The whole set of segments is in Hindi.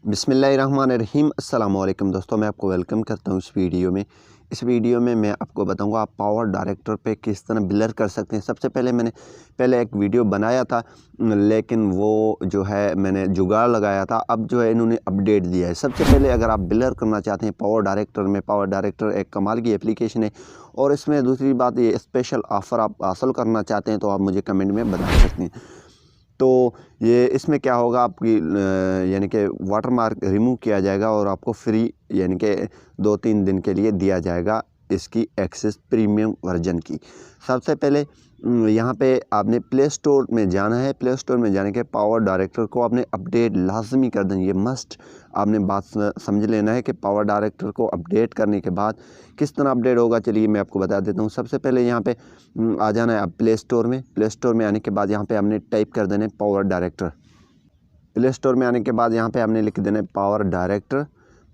बिस्मिल्लाहिर्रहमानिर्रहीम अस्सलाम वालेकुम दोस्तों, मैं आपको वेलकम करता हूँ इस वीडियो में। इस वीडियो में मैं आपको बताऊंगा आप पावर डायरेक्टर पे किस तरह ब्लर कर सकते हैं। सबसे पहले मैंने एक वीडियो बनाया था, लेकिन वो जो है मैंने जुगाड़ लगाया था। अब जो है इन्होंने अपडेट दिया है। सबसे पहले अगर आप ब्लर करना चाहते हैं पावर डायरेक्टर एक कमाल की एप्लीकेशन है। और इसमें दूसरी बात, ये स्पेशल ऑफ़र आप हासिल करना चाहते हैं तो आप मुझे कमेंट में बता सकते हैं। तो ये इसमें क्या होगा, आपकी यानी कि वाटरमार्क रिमूव किया जाएगा और आपको फ्री यानी कि 2-3 दिन के लिए दिया जाएगा इसकी एक्सेस प्रीमियम वर्जन की। सबसे पहले यहाँ पे आपने प्ले स्टोर में जाना है। प्ले स्टोर में जाने के पावर डायरेक्टर को आपने अपडेट लाजमी कर दें। ये मस्ट आपने बात समझ लेना है कि पावर डायरेक्टर को अपडेट करने के बाद किस तरह अपडेट होगा। चलिए मैं आपको बता देता हूँ। सबसे पहले यहाँ पे आ जाना है आप प्ले स्टोर में। प्ले स्टोर में आने के बाद यहाँ पे हमने टाइप कर देना है पावर डायरेक्टर। प्ले स्टोर में आने के बाद यहाँ पे हमने लिख देना है पावर डायरेक्टर।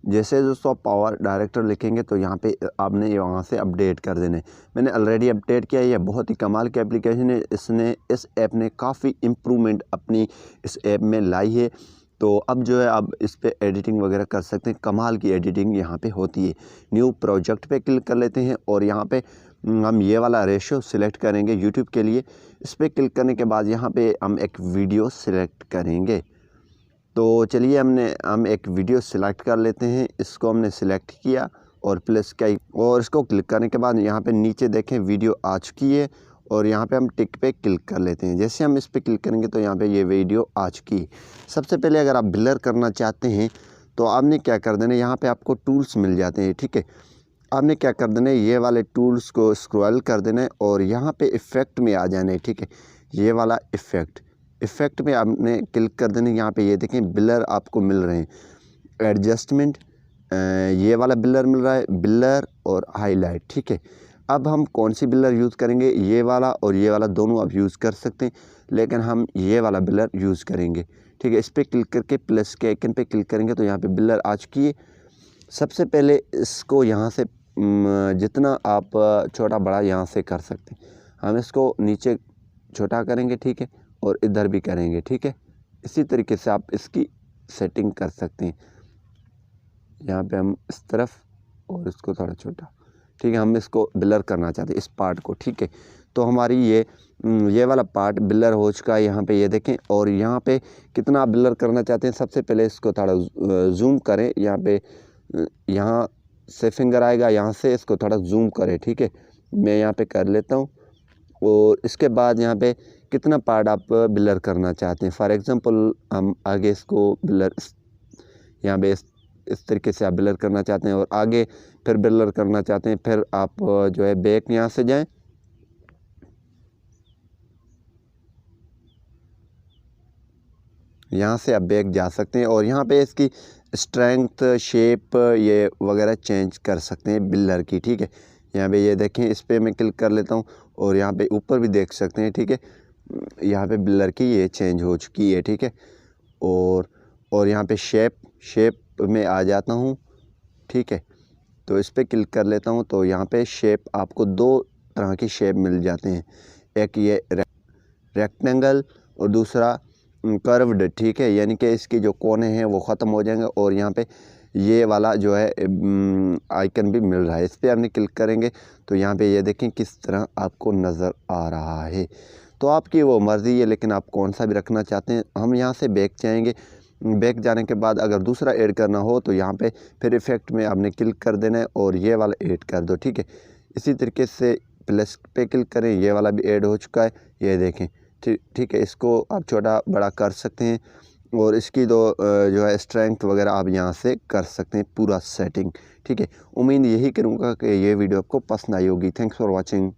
जैसे दोस्तों पावर डायरेक्टर लिखेंगे तो यहाँ पे आपने ये वहाँ से अपडेट कर देना है। मैंने ऑलरेडी अपडेट किया है। ये बहुत ही कमाल की एप्लीकेशन है। इस ऐप ने काफ़ी इम्प्रूवमेंट अपनी इस ऐप में लाई है। तो अब जो है आप इस पे एडिटिंग वगैरह कर सकते हैं। कमाल की एडिटिंग यहाँ पे होती है। न्यू प्रोजेक्ट पे क्लिक कर लेते हैं और यहाँ पे हम ये वाला रेशो सिलेक्ट करेंगे यूट्यूब के लिए। इस पर क्लिक करने के बाद यहाँ पे हम एक वीडियो सिलेक्ट करेंगे। तो चलिए हम एक वीडियो सिलेक्ट कर लेते हैं। इसको हमने सिलेक्ट किया और प्लस का और इसको क्लिक करने के बाद यहाँ पे नीचे देखें वीडियो आ चुकी है और यहाँ पे हम टिक पे क्लिक कर लेते हैं। जैसे हम इस पे क्लिक करेंगे तो यहाँ पे ये वीडियो आ चुकी है। सबसे पहले अगर आप ब्लर करना चाहते हैं तो आपने क्या कर देना है, यहाँ पे आपको टूल्स मिल जाते हैं, ठीक है। आपने क्या कर देना है, ये वाले टूल्स को स्क्रॉल कर देना है और यहाँ पे इफ़ेक्ट में आ जाना है, ठीक है। ये वाला इफ़ेक्ट में आपने क्लिक कर देना है। यहाँ पे ये देखें ब्लर आपको मिल रहे हैं। एडजस्टमेंट, ये वाला ब्लर मिल रहा है, ब्लर और हाईलाइट, ठीक है। अब हम कौन सी ब्लर यूज़ करेंगे, ये वाला और ये वाला दोनों आप यूज़ कर सकते हैं, लेकिन हम ये वाला ब्लर यूज़ करेंगे, ठीक है। इस पर क्लिक करके प्लस के आइकन पे क्लिक करेंगे तो यहाँ पे ब्लर आ चुकी है। सबसे पहले इसको यहाँ से जितना आप छोटा बड़ा यहाँ से कर सकते हैं। हम इसको नीचे छोटा करेंगे, ठीक है, और इधर भी करेंगे, ठीक है। इसी तरीके से आप इसकी सेटिंग कर सकते हैं। यहाँ पे हम इस तरफ और इसको थोड़ा छोटा, ठीक है। हम इसको ब्लर करना चाहते हैं इस पार्ट को, ठीक है। तो हमारी ये वाला पार्ट ब्लर हो चुका है। यहाँ पे ये देखें। और यहाँ पे कितना आप ब्लर करना चाहते हैं, सबसे पहले इसको थोड़ा जूम करें। यहाँ पे यहाँ से फिंगर आएगा, यहाँ से इसको थोड़ा जूम करें, ठीक है। मैं यहाँ पे कर लेता हूँ और इसके बाद यहाँ पे कितना पार्ट आप ब्लर करना चाहते हैं। फॉर एग्ज़ाम्पल हम आगे इसको ब्लर यहाँ पे इस तरीके से आप ब्लर करना चाहते हैं और आगे फिर ब्लर करना चाहते हैं। फिर आप जो है बैक यहाँ से जाएं, यहाँ से आप बैक जा सकते हैं और यहाँ पे इसकी स्ट्रेंथ, शेप ये वगैरह चेंज कर सकते हैं ब्लर की, ठीक है। यहाँ पे ये देखें, इस पर मैं क्लिक कर लेता हूँ और यहाँ पे ऊपर भी देख सकते हैं, ठीक है। यहाँ पे ब्लर की ये चेंज हो चुकी है, ठीक है। और यहाँ पे शेप में आ जाता हूँ, ठीक है। तो इस पर क्लिक कर लेता हूँ तो यहाँ पे शेप आपको 2 तरह की शेप मिल जाते हैं। एक ये रेक्टेंगल और दूसरा कर्व्ड, ठीक है। यानी कि इसके जो कोने हैं वो ख़त्म हो जाएंगे और यहाँ पे ये वाला जो है आइकन भी मिल रहा है। इस पर आपने क्लिक करेंगे तो यहाँ पे ये देखें किस तरह आपको नज़र आ रहा है। तो आपकी वो मर्ज़ी है, लेकिन आप कौन सा भी रखना चाहते हैं। हम यहाँ से बैक जाएंगे। बैक जाने के बाद अगर दूसरा ऐड करना हो तो यहाँ पे फिर इफ़ेक्ट में आपने क्लिक कर देना है और ये वाला ऐड कर दो, ठीक है। इसी तरीके से प्लस पे क्लिक करें, ये वाला भी ऐड हो चुका है, ये देखें, ठीक है। इसको आप छोटा बड़ा कर सकते हैं और इसकी जो है स्ट्रेंथ वगैरह आप यहाँ से कर सकते हैं पूरा सेटिंग, ठीक है। उम्मीद यही करूँगा कि ये वीडियो आपको पसंद आई होगी। Thanks for watching.